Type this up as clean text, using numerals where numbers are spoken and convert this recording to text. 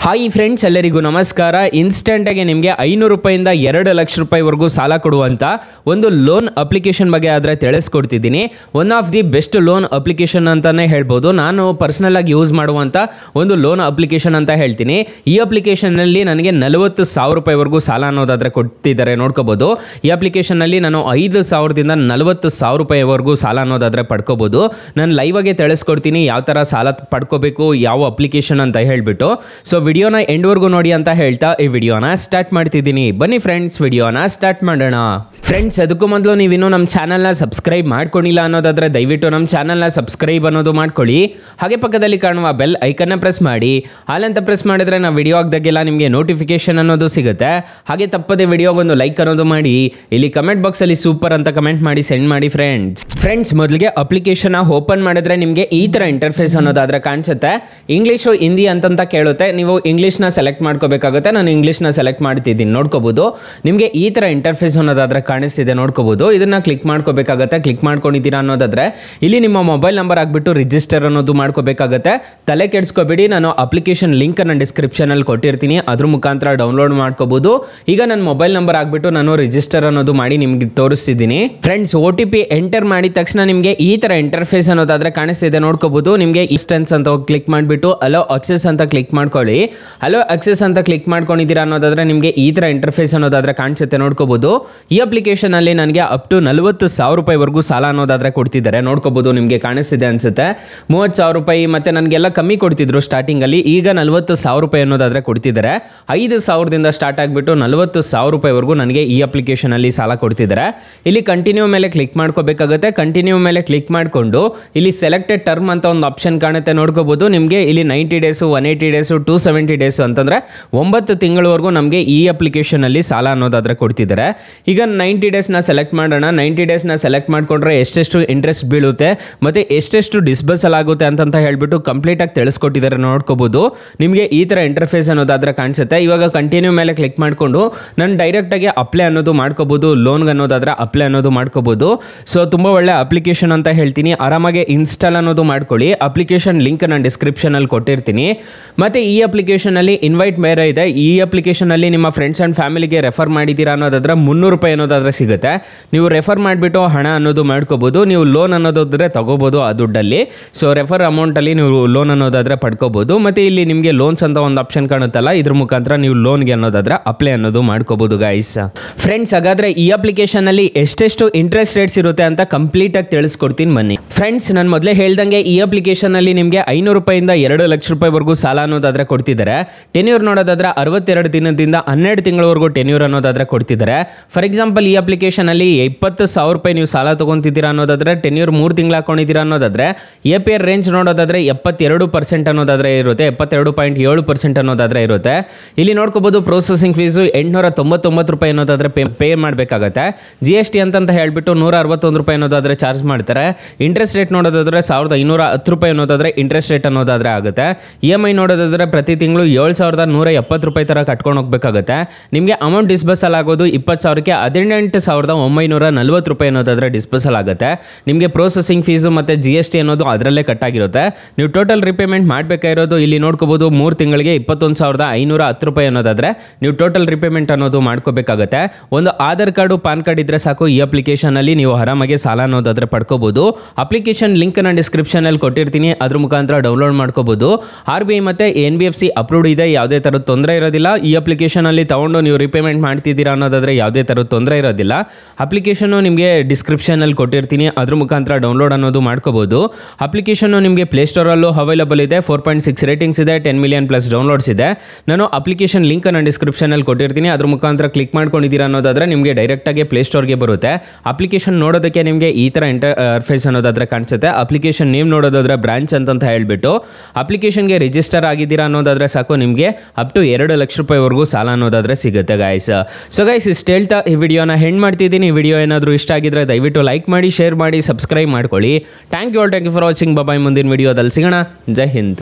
Hi friends, ಎಲ್ಲರಿಗೂ ನಮಸ್ಕಾರ. ಇನ್ಸ್ಟೆಂಟಾಗಿ ನಿಮಗೆ 500 ರೂಪಾಯಿಂದ 2 ಲಕ್ಷ ರೂಪಾಯಿವರೆಗೂ ಸಾಲ ಕೊಡುವಂಥ ಒಂದು ಲೋನ್ ಅಪ್ಲಿಕೇಶನ್ ಬಗ್ಗೆ ಆದರೆ ತಿಳಿಸ್ಕೊಡ್ತಿದ್ದೀನಿ. One of the best loan application ಅಂತಲೇ ಹೇಳ್ಬೋದು. ನಾನು ಪರ್ಸ್ನಲ್ ಆಗಿ ಯೂಸ್ ಮಾಡುವಂಥ ಒಂದು ಲೋನ್ ಅಪ್ಲಿಕೇಶನ್ ಅಂತ ಹೇಳ್ತೀನಿ. ಈ ಅಪ್ಲಿಕೇಶನ್ನಲ್ಲಿ ನನಗೆ 40,000 ರೂಪಾಯಿವರೆಗೂ ಸಾಲ ಅನ್ನೋದಾದರೆ ಕೊಡ್ತಿದ್ದಾರೆ, ನೋಡ್ಕೋಬೋದು. ಈ ಅಪ್ಲಿಕೇಶನ್ನಲ್ಲಿ ನಾನು 5,000ದಿಂದ 40,000 ರೂಪಾಯಿವರೆಗೂ ಸಾಲ ಅನ್ನೋದಾದರೆ ಪಡ್ಕೋಬೋದು. ನಾನು ಲೈವ್ ಆಗಿ ತಿಳಿಸ್ಕೊಡ್ತೀನಿ ಯಾವ ಥರ ಸಾಲ ಪಡ್ಕೋಬೇಕು, ಯಾವ ಅಪ್ಲಿಕೇಶನ್ ಅಂತ ಹೇಳಿಬಿಟ್ಟು. ಸೊ ವಿಡಿಯೋನ ಎಂಡ್ವರೆಗೂ ನೋಡಿ ಅಂತ ಹೇಳ್ತಾ ಈ ವಿಡಿಯೋನ ಸ್ಟಾರ್ಟ್ ಮಾಡ್ತಿದ್ದೀನಿ. ಬನ್ನಿ ಫ್ರೆಂಡ್ಸ್, ವಿಡಿಯೋನ ಸ್ಟಾರ್ಟ್ ಮಾಡೋಣ. ಫ್ರೆಂಡ್ಸ್, ಅದಕ್ಕೂ ಮೊದಲು ನೀವಿನ್ನೂ ನಮ್ಮ ಚಾನಲ್ನ ಸಬ್ಸ್ಕ್ರೈಬ್ ಮಾಡ್ಕೊಂಡಿಲ್ಲ ಅನ್ನೋದಾದರೆ ದಯವಿಟ್ಟು ನಮ್ಮ ಚಾನಲ್ನ ಸಬ್ಸ್ಕ್ರೈಬ್ ಅನ್ನೋದು ಮಾಡ್ಕೊಳ್ಳಿ. ಹಾಗೆ ಪಕ್ಕದಲ್ಲಿ ಕಾಣುವ ಬೆಲ್ ಐಕನ್ನ ಪ್ರೆಸ್ ಮಾಡಿ. ಹಾಲಂತ ಪ್ರೆಸ್ ಮಾಡಿದ್ರೆ ನಾವು ವಿಡಿಯೋ ಹಾಕ್ದಾಗೆಲ್ಲ ನಿಮಗೆ ನೋಟಿಫಿಕೇಶನ್ ಅನ್ನೋದು ಸಿಗುತ್ತೆ. ಹಾಗೆ ತಪ್ಪದೆ ವಿಡಿಯೋಗೊಂದು ಲೈಕ್ ಅನ್ನೋದು ಮಾಡಿ. ಇಲ್ಲಿ ಕಮೆಂಟ್ ಬಾಕ್ಸಲ್ಲಿ ಸೂಪರ್ ಅಂತ ಕಮೆಂಟ್ ಮಾಡಿ ಸೆಂಡ್ ಮಾಡಿ ಫ್ರೆಂಡ್ಸ್. ಮೊದಲಿಗೆ ಅಪ್ಲಿಕೇಶನ್ ಓಪನ್ ಮಾಡಿದ್ರೆ ನಿಮಗೆ ಈ ಥರ ಇಂಟರ್ಫೇಸ್ ಅನ್ನೋದಾದರೆ ಕಾಣಿಸುತ್ತೆ. ಇಂಗ್ಲೀಷು ಹಿಂದಿ ಅಂತಂತ ಕೇಳುತ್ತೆ. ನೀವು ಇಂಗ್ಲೀಷ್ನ ಸೆಲೆಕ್ಟ್ ಮಾಡ್ಕೋಬೇಕಾಗುತ್ತೆ. ನಾನು ಇಂಗ್ಲೀಷ್ನ ಸೆಲೆಕ್ಟ್ ಮಾಡ್ತಿದ್ದೀನಿ, ನೋಡ್ಕೋಬೋದು. ನಿಮಗೆ ಈ ಥರ ಇಂಟರ್ಫೇಸ್ ಅನ್ನೋದಾದರೆ ಕಾಣಿಸ್ತಿದೆ, ನೋಡ್ಕೋಬೋದು. ಇದನ್ನು ಕ್ಲಿಕ್ ಮಾಡ್ಕೋಬೇಕಾಗತ್ತೆ. ಕ್ಲಿಕ್ ಮಾಡ್ಕೊಂಡಿದ್ದೀರಾ ಅನ್ನೋದಾದರೆ ಇಲ್ಲಿ ನಿಮ್ಮ ಮೊಬೈಲ್ ನಂಬರ್ ಆಗಿಬಿಟ್ಟು ರಿಜಿಸ್ಟರ್ ಅನ್ನೋದು ಮಾಡ್ಕೋಬೇಕಾಗತ್ತೆ. ತಲೆ ಕೆಡಿಸ್ಕೋಬೇಡಿ, ನಾನು ಅಪ್ಲಿಕೇಶನ್ ಲಿಂಕನ್ನು ಡಿಸ್ಕ್ರಿಪ್ಷನಲ್ಲಿ ಕೊಟ್ಟಿರ್ತೀನಿ, ಅದ್ರ ಮುಖಾಂತರ ಡೌನ್ಲೋಡ್ ಮಾಡ್ಕೋಬೋದು. ಈಗ ನನ್ನ ಮೊಬೈಲ್ ನಂಬರ್ ಆಗಿಬಿಟ್ಟು ನಾನು ರಿಜಿಸ್ಟರ್ ಅನ್ನೋದು ಮಾಡಿ ನಿಮಗೆ ತೋರಿಸ್ತಿದ್ದೀನಿ. ಫ್ರೆಂಡ್ಸ್, OTP ಎಂಟರ್ ಮಾಡಿದ ತಕ್ಷಣ ನಿಮಗೆ ಈ ಥರ ಇಂಟರ್ಫೇಸ್ ಅನ್ನೋದಾದರೆ ಕಾಣಿಸ್ತಿದೆ, ನೋಡ್ಕೋಬೋದು. ನಿಮಗೆ ಇನ್ಸ್ಟೆನ್ಸ್ ಅಂತ ಕ್ಲಿಕ್ ಮಾಡಿಬಿಟ್ಟು ಅಲೋ ಅಕ್ಸೆಸ್ ಅಂತ ಕ್ಲಿಕ್ ಮಾಡ್ಕೊಳ್ಳಿ. ಹಲೋ ಅಕ್ಸೆಸ್ ಅಂತ ಕ್ಲಿಕ್ ಮಾಡ್ಕೊಂಡಿದ್ದೀರಾ ಅನ್ನೋದಾದರೆ ನಿಮಗೆ ಈ ಥರ ಇಂಟರ್ಫೇಸ್ ಅನ್ನೋದಾದರೆ ಕಾಣಿಸುತ್ತೆ, ನೋಡ್ಕೋಬೋದು. ಈ ಅಪ್ಲಿಕೇಶನಲ್ಲಿ ನನಗೆ ಅಪ್ ಟು 40,000 ರೂಪಾಯಿವರೆಗೂ ಸಾಲ ಅನ್ನೋದಾದರೆ ಕೊಡ್ತಿದ್ದಾರೆ, ನೋಡ್ಕೋಬೋದು. ನಿಮಗೆ ಕಾಣಿಸ್ತಿದೆ ಅನಿಸುತ್ತೆ. 30,000 ರೂಪಾಯಿ ಮತ್ತು ನನಗೆಲ್ಲ ಕಮ್ಮಿ ಕೊಡ್ತಿದ್ರು ಸ್ಟಾರ್ಟಿಂಗಲ್ಲಿ. ಈಗ 40,000 ರೂಪಾಯಿ ಅನ್ನೋದಾದರೆ ಕೊಡ್ತಿದ್ದಾರೆ. 5,000ದಿಂದ ಸ್ಟಾರ್ಟ್ ಆಗಿಬಿಟ್ಟು 40,000 ರೂಪಾಯಿವರೆಗೂ ನನಗೆ ಈ ಅಪ್ಲಿಕೇಶನಲ್ಲಿ ಸಾಲ ಕೊಡ್ತಿದ್ದಾರೆ. ಇಲ್ಲಿ ಕಂಟಿನ್ಯೂ ಮೇಲೆ ಕ್ಲಿಕ್ ಮಾಡ್ಕೋಬೇಕಾಗುತ್ತೆ. ಕಂಟಿನ್ಯೂ ಮೇಲೆ ಕ್ಲಿಕ್ ಮಾಡಿಕೊಂಡು ಇಲ್ಲಿ ಸೆಲೆಕ್ಟೆಡ್ ಟರ್ಮ್ ಅಂತ ಒಂದು ಆಪ್ಷನ್ ಕಾಣುತ್ತೆ, ನೋಡ್ಕೋಬೋದು. ನಿಮಗೆ ಇಲ್ಲಿ 90 ಡೇಸು, 180 ಡೇಸು, 270 ಡೇಸು ಅಂತಂದರೆ 9 ತಿಂಗಳವರೆಗೂ ನಮಗೆ ಈ ಅಪ್ಲಿಕೇಶನಲ್ಲಿ ಸಾಲ ಅನ್ನೋದಾದರೆ ಕೊಡ್ತಿದ್ದಾರೆ. ಈಗ 90 ಡೇಸ್ನ ಸೆಲೆಕ್ಟ್ ಮಾಡೋಣ. 90 ಡೇಸ್ನ ಸೆಲೆಕ್ಟ್ ಮಾಡಿಕೊಂಡ್ರೆ ಎಷ್ಟೆಷ್ಟು ಇಂಟ್ರೆಸ್ಟ್ ಬೀಳುತ್ತೆ ಮತ್ತು ಎಷ್ಟೆಷ್ಟು ಡಿಸ್ಬರ್ಸಲ್ ಆಗುತ್ತೆ ಅಂತ ಹೇಳ್ಬಿಟ್ಟು ಕಂಪ್ಲೀಟಾಗಿ ತಿಳಿಸ್ಕೊಟ್ಟಿದ್ದಾರೆ, ನೋಡ್ಕೋಬೋದು. ನಿಮಗೆ ಈ ಥರ ಇಂಟರ್ಫೇಸ್ ಅನ್ನೋದಾದರೆ ಕಾಣಿಸುತ್ತೆ. ಇವಾಗ ಕಂಟಿನ್ಯೂ ಮೇಲೆ ಕ್ಲಿಕ್ ಮಾಡಿಕೊಂಡು ನಾನು ಡೈರೆಕ್ಟಾಗಿ ಅಪ್ಲೈ ಅನ್ನೋದು ಮಾಡ್ಕೋಬೋದು. ಲೋನ್ಗೆ ಅನ್ನೋದಾದರೆ ಅಪ್ಲೈ ಅನ್ನೋದು ಮಾಡ್ಕೋಬೋದು. ಸೊ ತುಂಬ ಒಳ್ಳೆ ಅಪ್ಲಿಕೇಶನ್ ಅಂತ ಹೇಳ್ತೀನಿ. ಆರಾಮಾಗಿ ಇನ್ಸ್ಟಾಲ್ ಅನ್ನೋದು ಮಾಡ್ಕೊಳ್ಳಿ. ಅಪ್ಲಿಕೇಶನ್ ಲಿಂಕ್ ನಾನು ಡಿಸ್ಕ್ರಿಪ್ಷನಲ್ಲಿ ಕೊಟ್ಟಿರ್ತೀನಿ. ಮತ್ತು ಈ ಅಪ್ಲಿಕೇಶನಲ್ಲಿ ಇನ್ವೈಟ್ ಬೇರೆ ಇದೆ. ಈ ಅಪ್ಲಿಕೇಶನಲ್ಲಿ ನಿಮ್ಮ ಫ್ರೆಂಡ್ಸ್ ಆ್ಯಂಡ್ ಫ್ಯಾಮಿಲಿಗೆ ರೆಫರ್ ಮಾಡಿದ್ದೀರಾ ಅನ್ನೋದಾದರೆ 300 ರೂಪಾಯಿ ಅನ್ನೋದಾದರೆ ಸಿಗುತ್ತೆ. ನೀವು ರೆಫರ್ ಮಾಡಿಬಿಟ್ಟು ಹಣ ಅನ್ನೋದು ಮಾಡ್ಕೋಬೋದು. ನೀವು ಲೋನ್ ಅನ್ನೋದಾದರೆ ತಗೋಬೋದು ಆ ದುಡ್ಡಲ್ಲಿ. ಸೊ ರೆಫರ್ ಅಮೌಂಟಲ್ಲಿ ನೀವು ಲೋನ್ ಅನ್ನೋದಾದರೆ ಪಡ್ಕೋಬೋದು. ಮತ್ತು ಇಲ್ಲಿ ನಿಮಗೆ ಲೋನ್ಸ್ ಅಂತ ಒಂದು ಆಪ್ಷನ್ ಕಾಣುತ್ತಲ್ಲ, ಇದ್ರ ಮುಖಾಂತರ ನೀವು ಲೋನ್ಗೆ ಅನ್ನೋದಾದರೆ ಅಪ್ಲೈ ಅನ್ನೋದು ಮಾಡ್ಕೋಬೋದು ಗೈಸ್. ಫ್ರೆಂಡ್ಸ್, ಹಾಗಾದರೆ ಈ ಅಪ್ಲಿಕೇಶನಲ್ಲಿ ಎಷ್ಟೆಷ್ಟು ಇಂಟ್ರೆಸ್ಟ್ ರೇಟ್ಸ್ ಇರುತ್ತೆ ಅಂತ ಕಂಪ್ಲೀಟಾಗಿ ತಿಳಿಸ್ಕೊಡ್ತೀನಿ, ಬನ್ನಿ. ಫ್ರೆಂಡ್ಸ್, ನಾನು ಮೊದಲೇ ಹೇಳ್ದಂಗೆ ಈ ಅಪ್ಲಿಕೇಶನಲ್ಲಿ ನಿಮಗೆ 500 ರೂಪಾಯಿಂದ 2 ಲಕ್ಷ ರೂಪಾಯಿವರೆಗೂ ಸಾಲ ಅನ್ನೋದಾದರೆ ಕೊಡ್ತಿದ್ದಾರೆ. ಟೆನ್ಯೂರ್ ನೋಡೋದಾದ್ರೆ 62 ದಿನದಿಂದ 12 ತಿಂಗಳವರೆಗೂ ಟೆನ್ಯೂರ್ ಅನ್ನೋದಾದರೆ ಕೊಡ್ತಿದ್ದಾರೆ. ಫಾರ್ ಎಕ್ಸಾಂಪಲ್, ಈ ಅಪ್ಲಿಕೇಶನಲ್ಲಿ 20,000 ರೂಪಾಯಿ ನೀವು ಸಾಲ ತೊಗೊತಿದ್ದೀರಾ ಅನ್ನೋದಾದರೆ ಟೆನ್ಯೂರ್ 3 ತಿಂಗಳು ಹಾಕೊಂಡಿದ್ದೀರಾ ಅನ್ನೋದಾದರೆ APR ರೇಂಜ್ ನೋಡೋದಾದರೆ 72% ಅನ್ನೋದಾದರೆ ಇರುತ್ತೆ. 72.7% ಅನ್ನೋದಾದರೆ ಇರುತ್ತೆ. ಇಲ್ಲಿ ನೋಡ್ಕೋಬೋದು. ಪ್ರೊಸೆಸಿಂಗ್ ಫೀಸು 899 ರೂಪಾಯಿ ಅನ್ನೋದಾದರೆ ಪೇ ಮಾಡಬೇಕಾಗತ್ತೆ. GST ಅಂತ ಹೇಳ್ಬಿಟ್ಟು 161 ರೂಪಾಯಿ ಅನ್ನೋದಾದರೆ ಚಾರ್ಜ್ ಮಾಡ್ತಾರೆ. ಇಂಟ್ರೆಸ್ಟ್ ರೇಟ್ ನೋಡೋದಾದರೆ 1,510 ರೂಪಾಯಿ ಅನ್ನೋದಾದರೆ ಇಂಟ್ರೆಸ್ಟ್ ರೇಟ್ ಅನ್ನೋದಾದರೆ ಆಗುತ್ತೆ. EMI ನೋಡೋದಾದರೆ ಪ್ರತಿ ತಿಂಗಳು 7,170 ರೂಪಾಯಿ ಥರ ಕಟ್ಕೊಂಡು ಹೋಗಬೇಕಾಗುತ್ತೆ. ನಿಮಗೆ ಅಮೌಂಟ್ ಡಿಸ್ಬರ್ಸಲ್ ಆಗೋದು 20,000ಕ್ಕೆ 18,940 ರೂಪಾಯಿ ಅನ್ನೋದಾದರೆ ಡಿಸ್ಬರ್ಸಲ್ ಆಗುತ್ತೆ. ನಿಮಗೆ ಪ್ರೊಸೆಸಿಂಗ್ ಫೀಸು ಮತ್ತು GST ಅನ್ನೋದು ಅದರಲ್ಲೇ ಕಟ್ಟಾಗಿರುತ್ತೆ. ನೀವು ಟೋಟಲ್ ರಿಪೇಮೆಂಟ್ ಮಾಡಬೇಕಾಗಿರೋದು ಇಲ್ಲಿ ನೋಡ್ಕೋಬೋದು. 3 ತಿಂಗಳಿಗೆ 21,510 ರೂಪಾಯಿ ಅನ್ನೋದಾದರೆ ನೀವು ಟೋಟಲ್ ರಿಪೇಮೆಂಟ್ ಅನ್ನೋದು ಮಾಡ್ಕೋಬೇಕಾಗುತ್ತೆ. ಒಂದು ಆಧಾರ್ ಕಾರ್ಡು, ಪಾನ್ ಕಾರ್ಡ್ ಇದ್ದರೆ ಸಾಕು. ಈ ಅಪ್ಲಿಕೇಶನಲ್ಲಿ ನೀವು ಆರಾಮಾಗಿ ಸಾಲ ಅನ್ನೋದಾದರೆ ಪಡ್ಕೋಬೋದು. ಅಪ್ಲಿಕೇಶನ್ ಲಿಂಕನ್ನು ಡಿಸ್ಕ್ರಿಪ್ಷನಲ್ಲಿ ಕೊಟ್ಟಿರ್ತೀನಿ, ಅದ್ರ ಮುಖಾಂತರ ಡೌನ್ಲೋಡ್ ಮಾಡ್ಕೋಬೋದು. RBI ಮತ್ತು NBFC ಅಪ್ರೂವ್ಡ್ ಇದೆ, ಯಾವುದೇ ಥರದ ತೊಂದರೆ ಇರೋದಿಲ್ಲ. ಈ ಅಪ್ಲಿಕೇಶನಲ್ಲಿ ತೊಗೊಂಡು ನೀವು ರಿಪೇಮೆಂಟ್ ಮಾಡ್ತಿದ್ದೀರಾ ಅನ್ನೋದಾದರೆ ಯಾವುದೇ ಥರದ ತೊಂದರೆ ಇರೋದಿಲ್ಲ. ಅಪ್ಲಿಕೇಶನ್ನು ನಿಮಗೆ ಡಿಸ್ಕ್ರಿಪ್ಷನಲ್ಲಿ ಕೊಟ್ಟಿರ್ತೀನಿ, ಅದ್ರ ಮುಖಾಂತರ ಡೌನ್ಲೋಡ್ ಅನ್ನೋದು ಮಾಡ್ಕೋಬೋದು. ಅಪ್ಲಿಕೇಶನ್ನು ನಿಮಗೆ ಪ್ಲೇಸ್ಟೋರಲ್ಲೂ ಅವೈಲಬಲ್ ಇದೆ. 4.6 ರೇಟಿಂಗ್ಸ್ ಇದೆ. 10 ಮಿಲಿಯನ್ ಪ್ಲಸ್ ಡೌನ್ಲೋಡ್ಸ್ ಇದೆ. ನಾನು ಅಪ್ಲಿಕೇಶನ್ ಲಿಂಕನ್ನು ಡಿಸ್ಕ್ರಿಪ್ಷನಲ್ಲಿ ಕೊಟ್ಟಿರ್ತೀನಿ, ಅದ್ರ ಮುಖಾಂತರ ಕ್ಲಿಕ್ ಮಾಡ್ಕೊಂಡಿದ್ದೀರಾ ಅನ್ನೋದಾದರೆ ನಿಮಗೆ ಡೈರೆಕ್ಟಾಗಿ ಪ್ಲೇಸ್ಟೋರ್ಗೆ ಬರುತ್ತೆ. ಅಪ್ಲಿಕೇಶನ್ ನೋಡೋದಕ್ಕೆ ನಿಮಗೆ ಈ ಥರ ಇಂಟರ್ಫೇಸ್ ಅನ್ನೋದಾದರೆ ಕಾಣಿಸುತ್ತೆ. ಅಪ್ಲಿಕೇಶನ್ ನೇಮ್ ನೋಡೋದಾದರೆ ಬ್ರಾಂಚ್ ಅಂತ ಹೇಳ್ಬಿಟ್ಟು ಅಪ್ಲಿಕೇಶನ್ಗೆ ರಿಜಿಸ್ಟರ್ ಆಗಿದ್ದೀರಾ ಅನ್ನೋದಾದರೆ ಸಾಕು, ನಿಮಗೆ ಅಪ್ ಟು 2 ಲಕ್ಷ ರೂಪಾಯಿವರೆಗೂ ಸಾಲ ಅನ್ನೋದಾದರೆ ಸಿಗುತ್ತೆ ಗೈಸ್. ಸೊ ಗೈಸ್, ಇಷ್ಟು ಹೇಳ್ತಾ ಈ ವಿಡಿಯೋನ ಹೆಂಡ್ ಮಾಡ್ತಿದ್ದೀನಿ. ಈ ವಿಡಿಯೋ ಏನಾದರೂ ಇಷ್ಟ ಆಗಿದ್ರೆ ದಯವಿಟ್ಟು ಲೈಕ್ ಮಾಡಿ, ಶೇರ್ ಮಾಡಿ, ಸಬ್ಸ್ಕ್ರೈಬ್ ಮಾಡ್ಕೊಳ್ಳಿ. Thank you for watching. Bye. ಮುಂದಿನ ವಿಡಿಯೋದಲ್ಲಿ ಸಿಗೋಣ. ಜೈ ಹಿಂದ್.